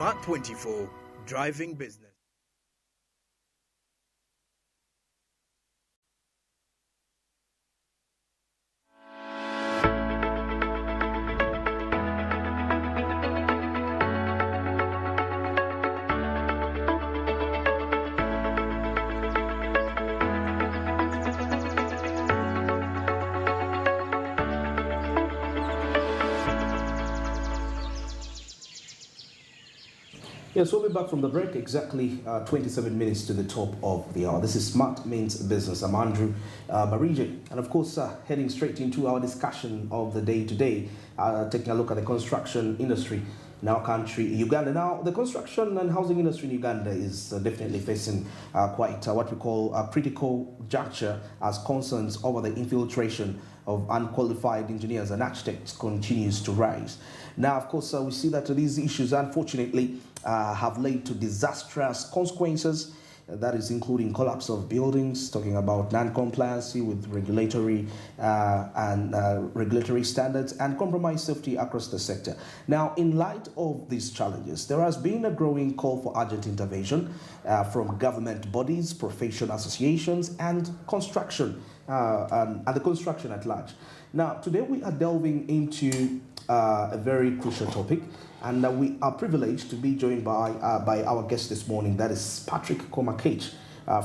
Part 24, Driving Business. Yes, we'll be back from the break, exactly 27 minutes to the top of the hour. This is Smart Means Business. I'm Andrew Barige, and of course, heading straight into our discussion of the day today, taking a look at the construction industry in our country, Uganda. Now, the construction and housing industry in Uganda is definitely facing quite what we call a critical juncture as concerns over the infiltration of unqualified engineers and architects continues to rise. Now, of course, we see that these issues, unfortunately, have led to disastrous consequences. That is including collapse of buildings, talking about non-compliancy with regulatory regulatory standards and compromised safety across the sector. Now, in light of these challenges, there has been a growing call for urgent intervention from government bodies, professional associations, and construction, and the construction at large. Now, today we are delving into a very crucial topic, and we are privileged to be joined by our guest this morning. That is Patrick Kaket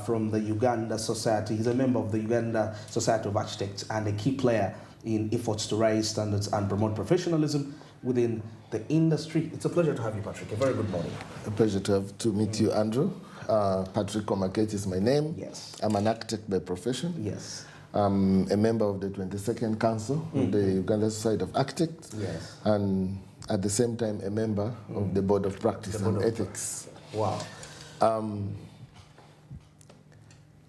from the Uganda Society. He's a member of the Uganda Society of Architects and a key player in efforts to raise standards and promote professionalism within the industry. It's a pleasure to have you, Patrick. A very good morning. A pleasure to meet you, Andrew. Patrick Kaket is my name. Yes. I'm an architect by profession. Yes. I'm a member of the 22nd Council of the Uganda Society of Architects. Yes. And at the same time, a member of the Board of Practice and Ethics. Wow.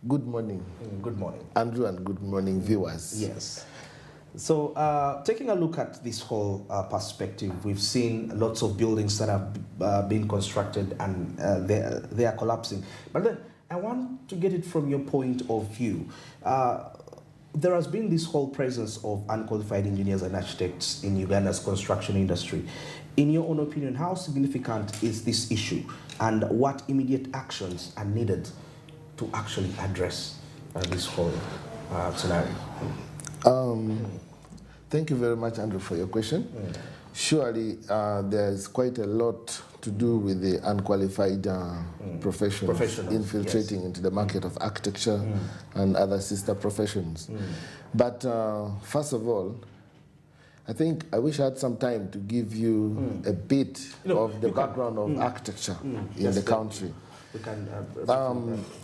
Good morning. Good morning, Andrew, and good morning, viewers. Yes. So, taking a look at this whole perspective, we've seen lots of buildings that have been constructed and they are collapsing. But then I want to get it from your point of view. There has been this whole presence of unqualified engineers and architects in Uganda's construction industry. In your own opinion, how significant is this issue, and what immediate actions are needed to actually address this whole scenario? Thank you very much, Andrew, for your question. Surely there's quite a lot to do with the unqualified professionals infiltrating into the market of architecture and other sister professions. But first of all, I think I wish I had some time to give you a bit of the background of architecture in the country. We can,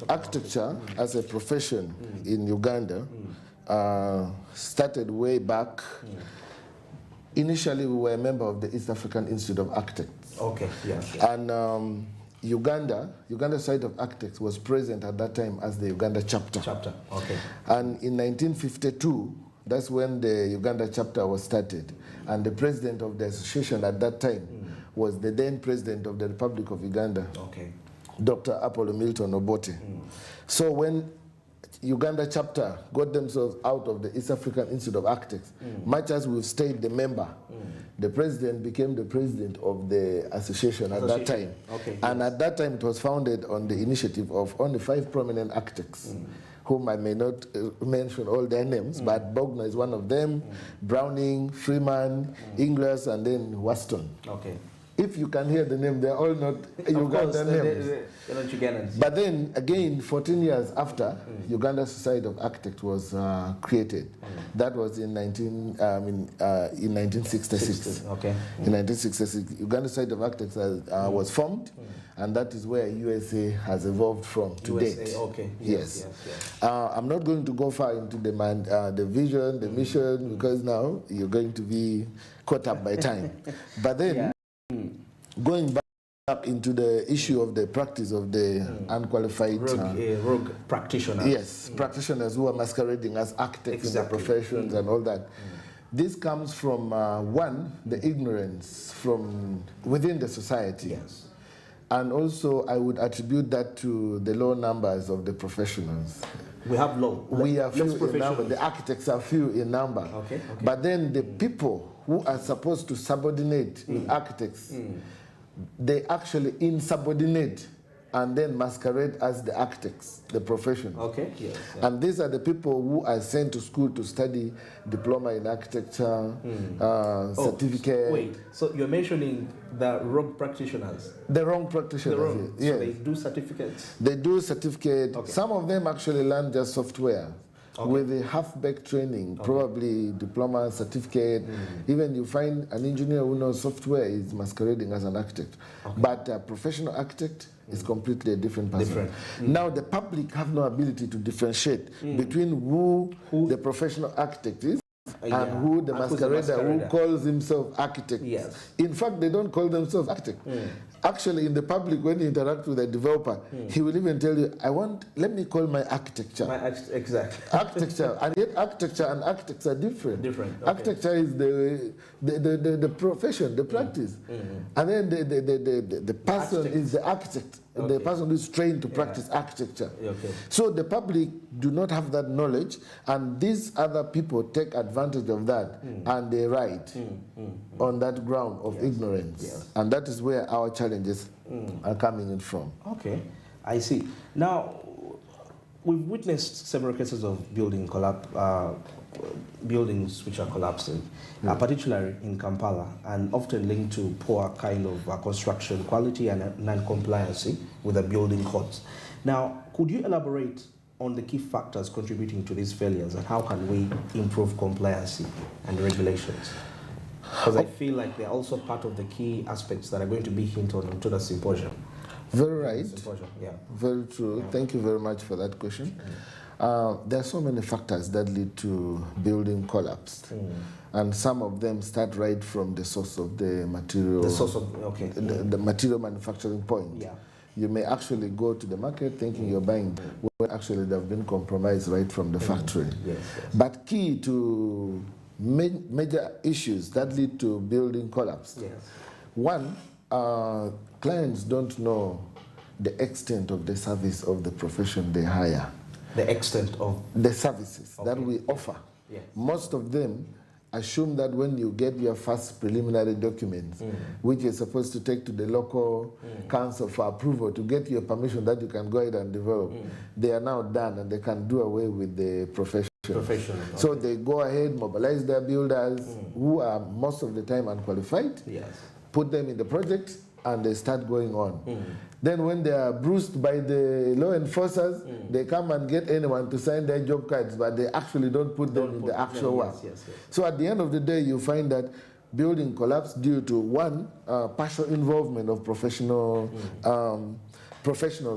architecture as a profession in Uganda started way back. Initially, we were a member of the East African Institute of Architects. Okay, yes. And Uganda Society of Architects was present at that time as the Uganda chapter. Okay. And in 1952, that's when the Uganda chapter was started. And the president of the association at that time was the then president of the Republic of Uganda, Dr. Apollo Milton Obote. So when Uganda chapter got themselves out of the East African Institute of Architects, much as we've stayed the member, the president became the president of the association at that time. And at that time, it was founded on the initiative of only 5 prominent architects, whom I may not mention all their names, but Bogner is one of them, Browning, Freeman, Inglis, and then Waston. If you can hear the name, they're all not Ugandan names. They're not Ugandans. But then, again, 14 years after, Uganda Society of Architects was created. That was in 1966. In 1966, Uganda Society of Architects was formed, and that is where USA has evolved from to date. Yes. I'm not going to go far into the vision, the mission, because now you're going to be caught up by time. But then, going back into the issue of the practice of the unqualified rogue practitioners. Yes, practitioners who are masquerading as architects in their professions and all that. This comes from, one, the ignorance from within the society. And also, I would attribute that to the low numbers of the professionals. We have low. We are few in number. The architects are few in number. But then the people who are supposed to subordinate with architects they actually insubordinate and then masquerade as the architects, the profession. Okay, yes. Yeah. And these are the people who are sent to school to study diploma in architecture, certificate. Wait, so you're mentioning the wrong practitioners? The wrong practitioners, The wrong. yes. So they do certificates? They do certificate. Okay. Some of them actually learn just software. Okay. With a half-baked training, probably diploma, certificate. Even you find an engineer who knows software is masquerading as an architect. Okay. But a professional architect is completely a different person. Now the public have no ability to differentiate between who the professional architect is and who the masquerader who calls himself architect. Yes. In fact, they don't call themselves architect. Actually, in the public, when you interact with a developer, he will even tell you, let me call my architecture. Exactly. Architecture, and yet architecture and architects are different. Okay. Architecture is the profession, the practice. And then the person is the architect. The person who is trained to practice architecture. Okay. So the public do not have that knowledge, and these other people take advantage of that, and they write on that ground of ignorance. Yes. And that is where our challenges are coming in from. Okay, I see. Now, we've witnessed several cases of buildings which are collapsing, particularly in Kampala, and often linked to poor kind of construction quality and non-compliancy with the building codes. Now, could you elaborate on the key factors contributing to these failures, and how can we improve compliancy and regulations? Because I feel like they're also part of the key aspects that are going to be hinted on to the symposium. Very right. Symposium, yeah. Very true. Yeah. Thank you very much for that question. There are so many factors that lead to building collapse, and some of them start right from the source of the material. The source of the material manufacturing point. Yeah. You may actually go to the market thinking you're buying, when actually they've been compromised right from the factory. Yes. But key to major issues that lead to building collapse. Yes. One, clients don't know the extent of the service of the profession they hire. The extent of the services that we offer. Yes. Most of them assume that when you get your first preliminary documents, which you're supposed to take to the local council for approval to get your permission that you can go ahead and develop, they are now done and they can do away with the profession. Okay. So they go ahead, mobilize their builders, who are most of the time unqualified, put them in the project, and they start going on. Then when they are bruised by the law enforcers, they come and get anyone to sign their job cards, but they actually don't put them in the actual work. Yes. So at the end of the day, you find that building collapse due to one, partial involvement of professionals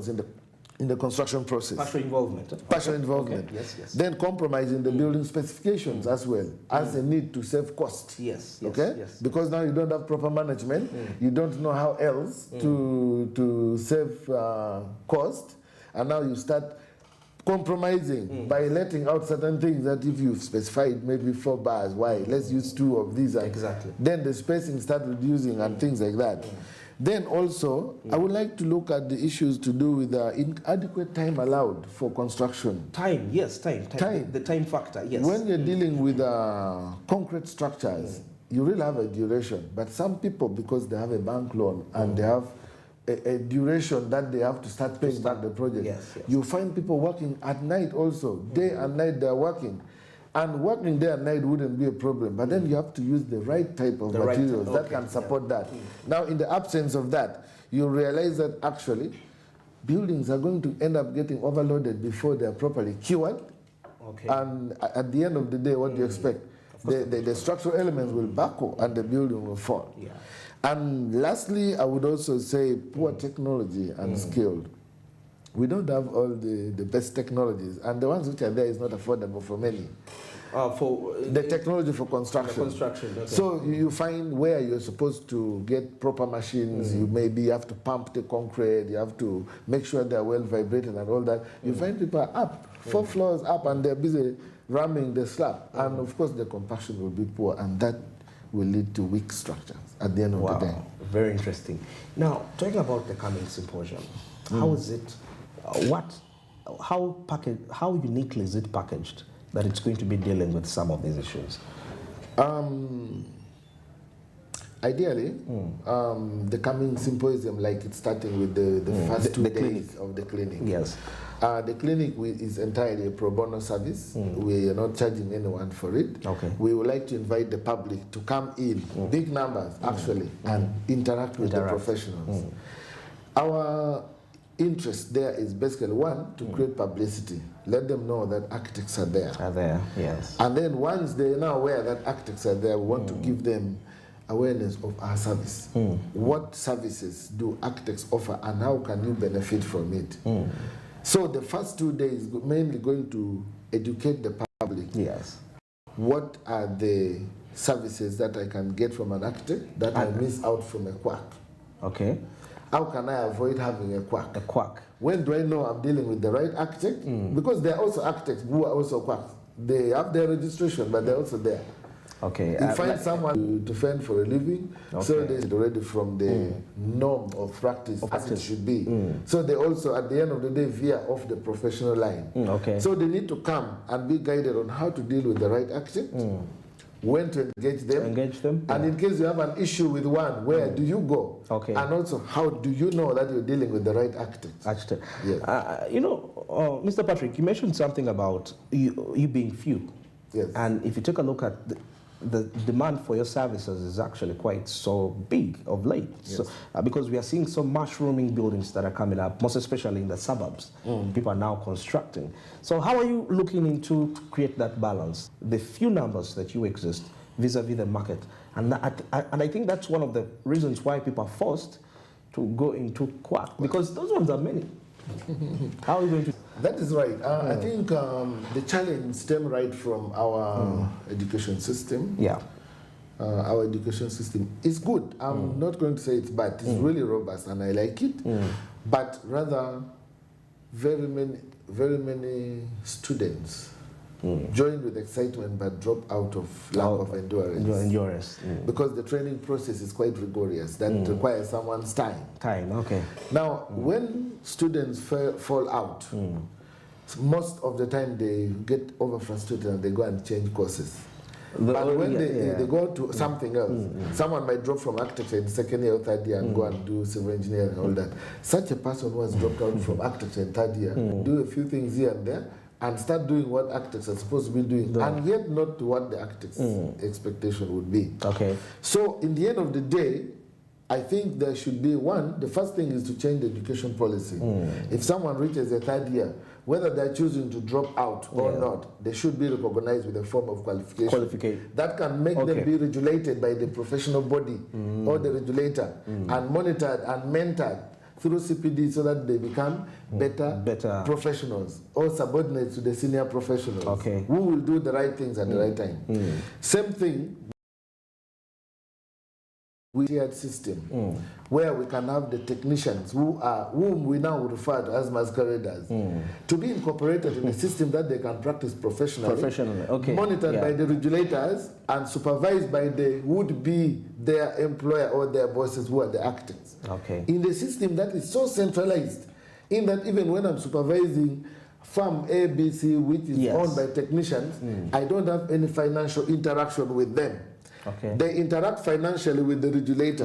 in the construction process. Partial involvement. Partial involvement. Okay. Yes. Then compromising the building specifications as well, as a need to save cost. Yes. Because now you don't have proper management, you don't know how else to save cost, and now you start compromising by letting out certain things that if you've specified maybe 4 bars, why? Let's use 2 of these. Exactly. Then the spacing start reducing and things like that. Then also, I would like to look at the issues to do with inadequate time allowed for construction. Time. The time factor, yes. When you're dealing with concrete structures, you really have a duration. But some people, because they have a bank loan and they have a duration that they have to start paying back the project, you find people working at night also. Day and night they're working. And working day and night wouldn't be a problem, but then you have to use the right type of materials that can support that. Now, in the absence of that, you realize that actually buildings are going to end up getting overloaded before they are properly cured. And at the end of the day, what do you expect? The structural elements will buckle and the building will fall. And lastly, I would also say poor technology and skill. We don't have all the best technologies, and the ones which are there is not affordable for many. For the technology for construction. So you find where you're supposed to get proper machines, you maybe have to pump the concrete, you have to make sure they're well vibrated and all that. You find people are up, 4 floors up, and they're busy ramming the slab. And of course the compaction will be poor, and that will lead to weak structures at the end of the day. Very interesting. Now, talking about the coming symposium, how is it? How uniquely is it packaged that it's going to be dealing with some of these issues? I Ideally, the coming symposium, like it's starting with the first 2 days of the clinic. Yes. The clinic is entirely a pro bono service. We are not charging anyone for it. Okay. We would like to invite the public to come in, big numbers actually, and interact with the professionals. Our interest there is basically, one, to create publicity. Let them know that architects are there. Yes. And then once they're now aware that architects are there, we want to give them awareness of our service. What services do architects offer and how can you benefit from it? So the first 2 days mainly going to educate the public. Yes. What are the services that I can get from an architect that I miss out from a quack? Okay. How can I avoid having a quack? A quack. When do I know I'm dealing with the right architect? Because there are also architects who are also quacks. They have their registration, but they're also there. Okay. You find someone to fend for a living, so they're already from the norm of practice as it should be. So they also, at the end of the day, veer off the professional line. Okay. So they need to come and be guided on how to deal with the right architect, when to engage them, and in case you have an issue with one, where do you go? Okay. And also, how do you know that you're dealing with the right architect? Yeah. You know, Mr. Patrick, you mentioned something about you being few. Yes. And if you take a look at the demand for your services is actually quite so big of late. Yes. So, because we are seeing some mushrooming buildings that are coming up, most especially in the suburbs. People are now constructing. So how are you looking into to create that balance, the few numbers that you exist vis-a-vis the market? And I think that's one of the reasons why people are forced to go into quack, because those ones are many. How are you going to... That is right. I think the challenge stems right from our education system. Yeah. Our education system is good. I'm not going to say it's bad. It's really robust, and I like it. But rather, very many students join with excitement but drop out of lack of endurance. Because the training process is quite rigorous. That requires someone's time. Okay. Now, when students fall out, most of the time they get over frustrated and they go and change courses. But when they go to something else, someone might drop from architecture in second year or third year and go and do civil engineering and all that. Such a person who has dropped out from architecture in third year, do a few things here and there, and start doing what architects are supposed to be doing, and yet not to what the architect's expectation would be. Okay. So in the end of the day, I think there should be the first thing is to change the education policy. If someone reaches a third year, whether they're choosing to drop out or not, they should be recognized with a form of qualification. That can make them be regulated by the professional body or the regulator and monitored and mentored through CPD so that they become better professionals or subordinates to the senior professionals who will do the right things at the right time. Same thing with shared system, where we can have the technicians whom we now refer to as masqueraders, to be incorporated in a system that they can practice professionally, monitored by the regulators and supervised by the would-be their employer or their bosses who are the architects. In the system that is so centralized, in that even when I'm supervising firm ABC, which is owned by technicians, I don't have any financial interaction with them. They interact financially with the regulator.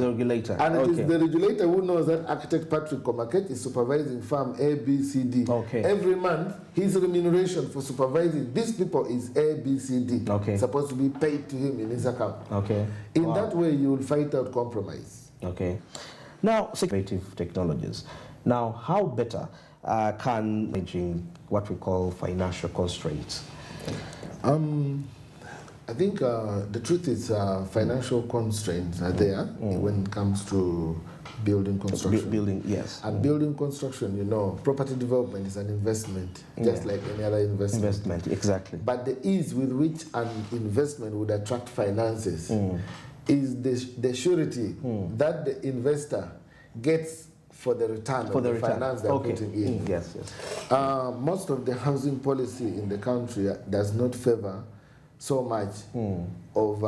And it is the regulator who knows that architect Patrick Kaket is supervising firm A, B, C, D. Every month, his remuneration for supervising these people is A, B, C, D. Supposed to be paid to him in his account. In that way, you will fight out compromise. Now, creative technologies. Now, how better can managing what we call financial constraints? I think the truth is financial constraints are there when it comes to building construction. And building construction, you know, property development is an investment, just like any other investment. But the ease with which an investment would attract finances is the surety that the investor gets for the return of the finance they're putting in. Most of the housing policy in the country does not favor so much of,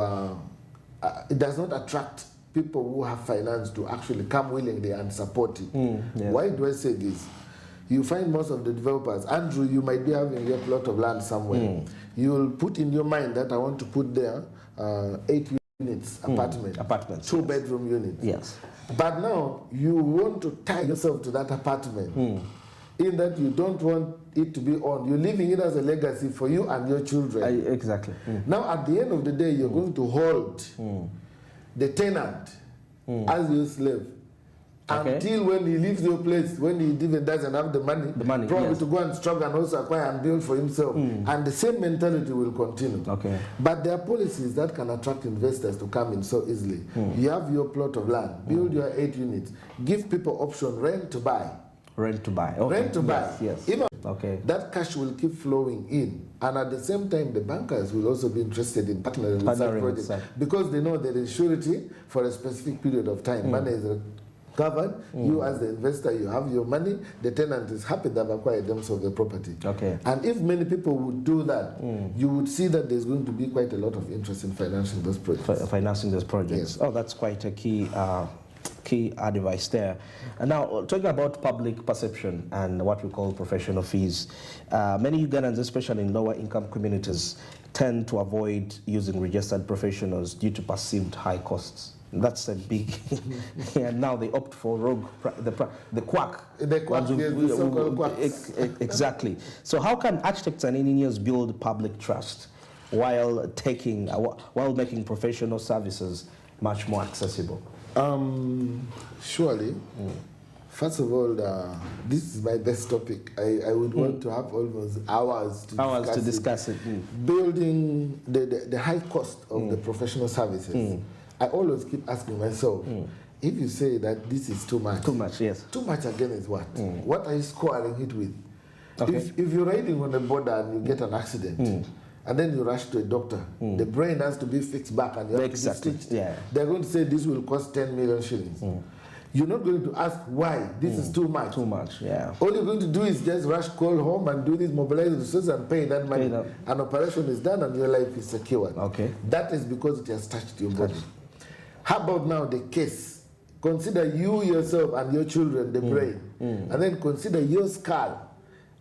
it does not attract people who have finance to actually come willingly and support it. Why do I say this? You find most of the developers, Andrew, you might be having a plot of land somewhere. You'll put in your mind that I want to put there 8 units, apartment. Apartments. Two-bedroom units. Yes. But now you want to tie yourself to that apartment in that you don't want it to be owned. You're leaving it as a legacy for you and your children. Exactly. Now, at the end of the day, you're going to hold the tenant as your slave until when he leaves your place, when he even doesn't have the money probably to go and struggle and also acquire and build for himself. And the same mentality will continue. Okay. But there are policies that can attract investors to come in so easily. You have your plot of land, build your 8 units, give people option, rent to buy. Rent to buy. Okay. Rent to buy. Yes. Even that cash will keep flowing in. And at the same time, the bankers will also be interested in partnering with that project because they know there is surety for a specific period of time. Money is covered. You as the investor, you have your money. The tenant is happy they've acquired themselves the property. Okay. And if many people would do that, you would see that there's going to be quite a lot of interest in financing those projects. Financing those projects. Yes. Oh, that's quite a key advice there. And now, talking about public perception and what we call professional fees, many Ugandans, especially in lower income communities, tend to avoid using registered professionals due to perceived high costs. That's a big, and now they opt for rogue, the quack. The quack, the so-called quacks. Exactly. So how can architects and engineers build public trust while making professional services much more accessible? Surely. First of all, this is my best topic. I would want to have almost hours to discuss it. Building the high cost of the professional services. I always keep asking myself, if you say that this is too much. Too much, yes. Too much again is what? What are you scoring it with? Okay. If you're riding on the border and you get an accident, and then you rush to a doctor, the brain has to be fixed back and you have to be stitched. Yeah. They're going to say this will cost 10 million shillings. You're not going to ask why this is too much. Too much, yeah. All you're going to do is just rush, call home and do this, mobilize resources and pay that money. An operation is done and your life is secured. Okay. That is because it has touched your body. How about now the case? Consider you yourself and your children, the brain, and then consider your skull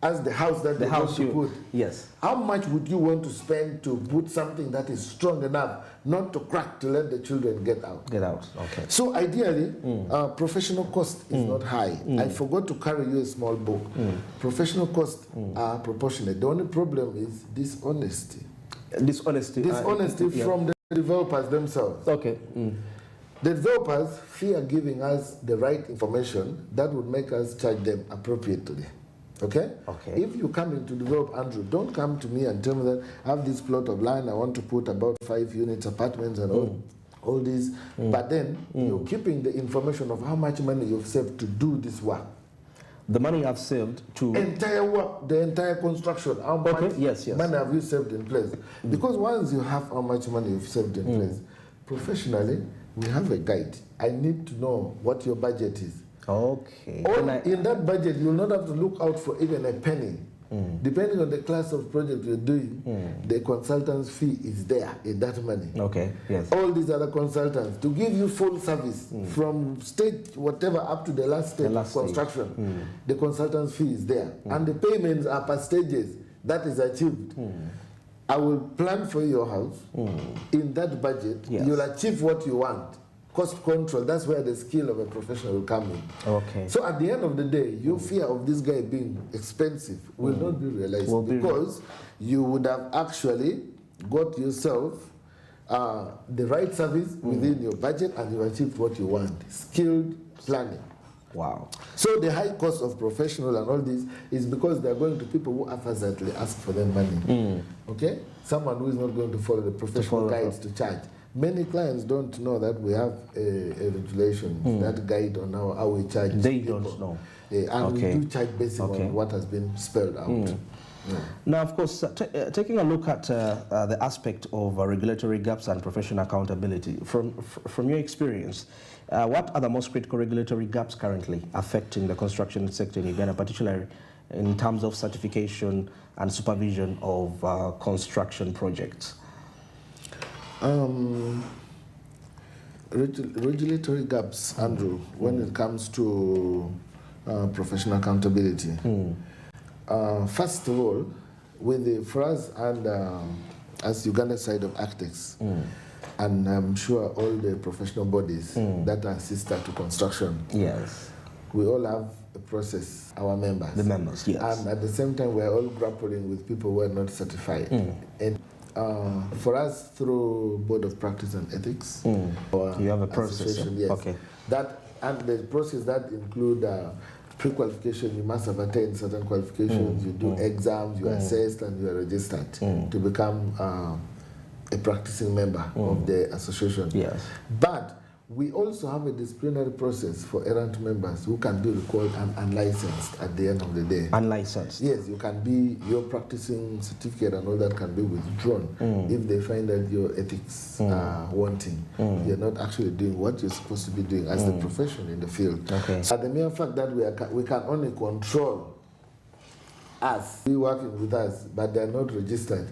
as the house that you want to put. Yes. How much would you want to spend to put something that is strong enough not to crack to let the children get out? Get out, okay. So ideally, professional cost is not high. I forgot to carry you a small book. Professional costs are proportionate. The only problem is dishonesty. Dishonesty from the developers themselves. Okay. The developers fear giving us the right information that would make us charge them appropriately. Okay? Okay. If you come in to develop, Andrew, don't come to me and tell me that I have this plot of land, I want to put about 5 units, apartments and all these. But then you're keeping the information of how much money you've saved to do this work. The money I've saved to... Entire work, the entire construction. How much money have you saved in place? Because once you have how much money you've saved in place, professionally, we have a guide. I need to know what your budget is. Okay. In that budget, you'll not have to look out for even a penny. Depending on the class of project you're doing, the consultant's fee is there in that money. Okay, yes. All these other consultants, to give you full service from stage whatever up to the last stage of construction, the consultant's fee is there. And the payments are per stages. That is achieved. I will plan for your house. In that budget, you'll achieve what you want. Cost control, that's where the skill of a professional will come in. Okay. So at the end of the day, your fear of this guy being expensive will not be realized because you would have actually got yourself the right service within your budget and you achieved what you want. Skilled planning. Wow. So the high cost of professional and all this is because they're going to people who haphazardly ask for their money. Okay? Someone who is not going to follow the professional guides to charge. Many clients don't know that we have a regulation that guide on how we charge. They people. Don't know. And we do charge based on what has been spelled out. Now, of course, taking a look at the aspect of regulatory gaps and professional accountability, from your experience, what are the most critical regulatory gaps currently affecting the construction sector in Uganda, particularly in terms of certification and supervision of construction projects? Regulatory gaps, Andrew, when it comes to professional accountability. First of all, for us and as Uganda side of architects, and I'm sure all the professional bodies that are sister to construction. Yes. We all have a process, our members. The members, yes. And at the same time, we're all grappling with people who are not certified. And for us, through Board of Practice and Ethics, you have a process. Yes, okay. That, and the process that include pre-qualification, you must have attained certain qualifications, you do exams, you are assessed, and you are registered to become a practicing member of the association. Yes. But we also have a disciplinary process for errant members who can be recalled and unlicensed at the end of the day. Unlicensed? Yes, you can be, your practicing certificate and all that can be withdrawn if they find that your ethics are wanting. You're not actually doing what you're supposed to be doing as the profession in the field. Okay. So the mere fact that we can only control us, be working with us, but they're not registered,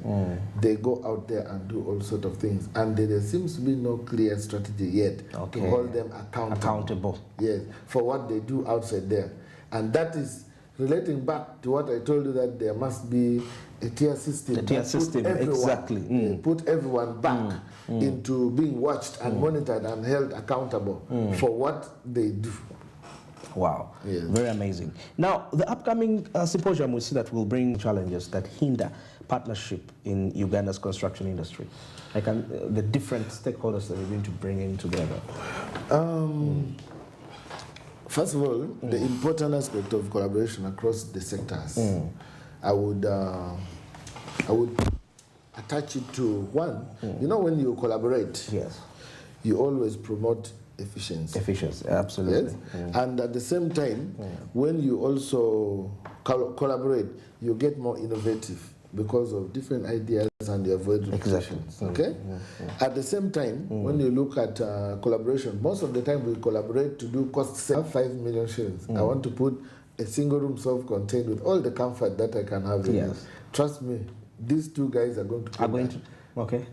they go out there and do all sorts of things. And there seems to be no clear strategy yet to hold them accountable. Yes, for what they do outside there. And that is relating back to what I told you, that there must be a tier system. A tier system, exactly. Put everyone back into being watched and monitored and held accountable for what they do. Wow, yes. Very amazing. Now, the upcoming symposium, we see that will bring challenges that hinder partnership in Uganda's construction industry. Like the different stakeholders that we're going to bring in together. First of all, the important aspect of collaboration across the sectors, I would attach it to one. You know, when you collaborate, yes, you always promote efficiency. Efficiency, absolutely. Yes? And at the same time, when you also collaborate, you get more innovative because of different ideas and you avoid repetitions. Okay? At the same time, when you look at collaboration, most of the time we collaborate to do cost save 5 million shillings. I want to put a single room self-contained with all the comfort that I can have in it. Trust me, these two guys are going to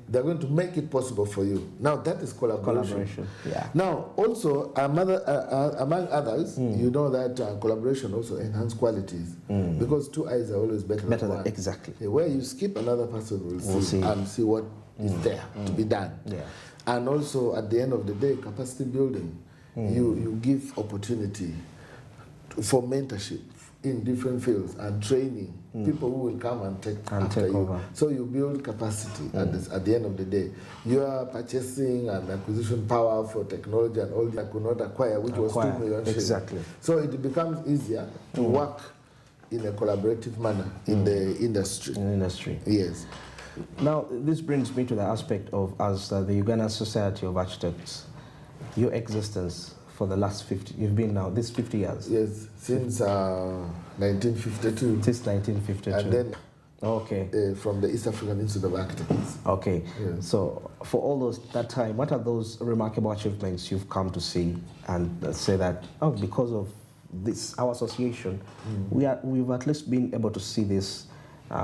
they're going to make it possible for you. Now that is collaboration. Yeah. Now also among others, you know that collaboration also enhances qualities because two eyes are always better than one. Exactly. Where you skip, another person will see and see what is there to be done. Yeah. And also at the end of the day, capacity building. You give opportunity for mentorship in different fields and training people who will come and take after you. Over. So you build capacity at the end of the day. Your purchasing and acquisition power for technology and all that could not acquire, which was 2 million shillings. Exactly. So it becomes easier to work in a collaborative manner in the industry. Yes. Now, this brings me to the aspect of, as the Uganda Society of Architects, your existence for the last 50, you've been now, this 50 years? Yes, since 1952. Since 1952. And then from the East African Institute of Architects. Okay, yes. So for all that time, what are those remarkable achievements you've come to see and say that, because of this, our association, we've at least been able to see this,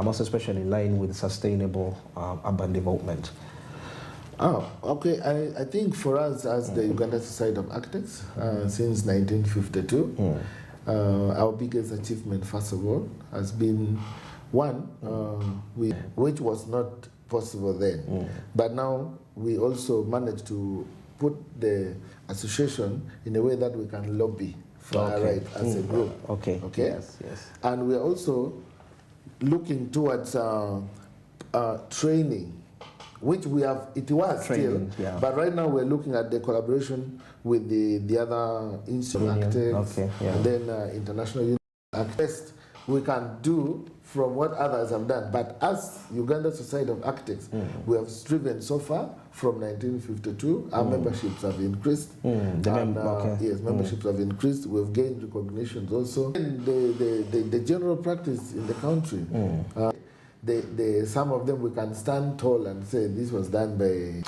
most especially in line with sustainable urban development? Okay. I think for us as the Uganda Society of Architects, since 1952, our biggest achievement, first of all, has been one, which was not possible then. But now we also managed to put the association in a way that we can lobby for our right as a group. Okay. Yes. And we are also looking towards training, which we have, it was training, still, but right now we're looking at the collaboration with the other institute architects, and then international union architects. We can do from what others have done, but as Uganda Society of Architects, we have striven so far from 1952. Our memberships have increased. Yes, memberships have increased. We've gained recognitions also. And the general practice in the country. Some of them we can stand tall and say this was done by.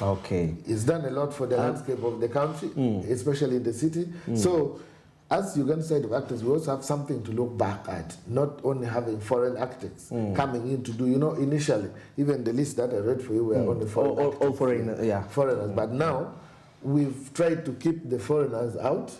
It's done a lot for the landscape of the country, especially in the city. So, as Uganda Society of Architects, we also have something to look back at. Not only having foreign architects coming in to do. You know, initially, even the list that I read for you were only foreign architects. All foreigners, foreigners. But now we've tried to keep the foreigners out.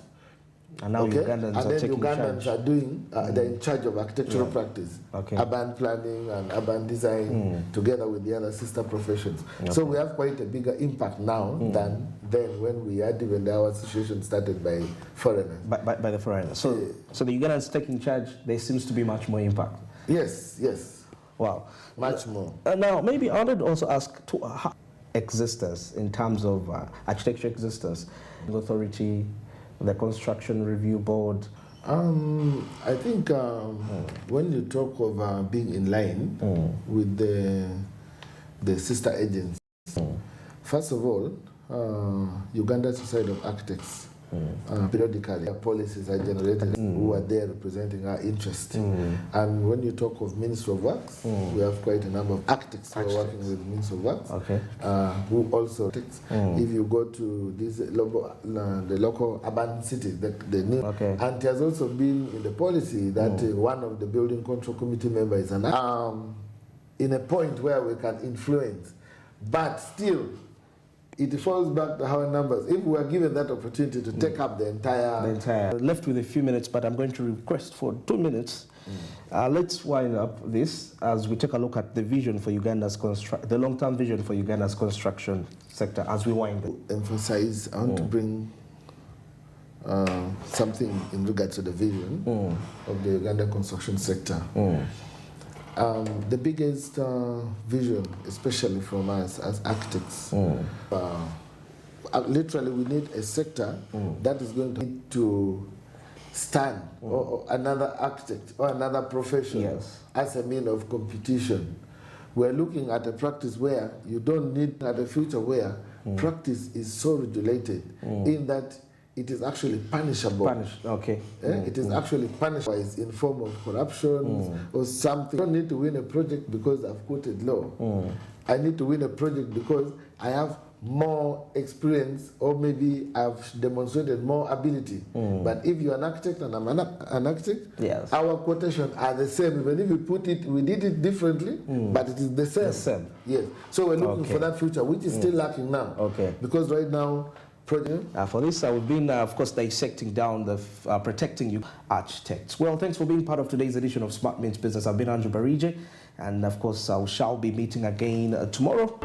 And now Ugandans are taking Ugandans charge. are doing, they're in charge of architectural practice, urban planning and urban design, together with the other sister professions. So we have quite a bigger impact now than then when we had even our association started by foreigners. By the foreigners. So the Ugandans taking charge, there seems to be much more impact. Yes, yes. Wow. Much more. Now, maybe I wanted to also ask to existence in terms of architecture existence, the authority, the construction review board. I think when you talk of being in line with the sister agencies, first of all, Uganda Society of Architects periodically policies are generated who are there representing our interest. And when you talk of Ministry of Works, we have quite a number of architects who are working with Ministry of Works, who also if you go to this the local urban cities, the new, and it has also been in the policy that one of the building control committee members is in a point where we can influence, but still it falls back to our numbers. If we are given that opportunity to take up the entire... Left with a few minutes, but I'm going to request for 2 minutes. Let's wind up this as we take a look at the vision for Uganda's the long-term vision for Uganda's construction sector as we wind up. Emphasize, I want to bring something in regards to the vision of the Uganda construction sector. The biggest vision, especially from us as architects, literally we need a sector that is going to need to stand, or another architect or another profession as a mean of competition. We're looking at a practice where you don't need, at a future where practice is so regulated in that it is actually punishable. It is actually punishable in form of corruption or something. I don't need to win a project because I've quoted law. I need to win a project because I have more experience or maybe I've demonstrated more ability. But if you're an architect and I'm an architect, our quotation are the same. Even if we put it, we did it differently, but it is the same. Yes. So we're looking for that future, which is still lacking now. Because right now, for this, we've been, of course, dissecting down the protecting you architects. Well, thanks for being part of today's edition of Smart Means Business. I've been Andrew Barije, and of course, we shall be meeting again tomorrow.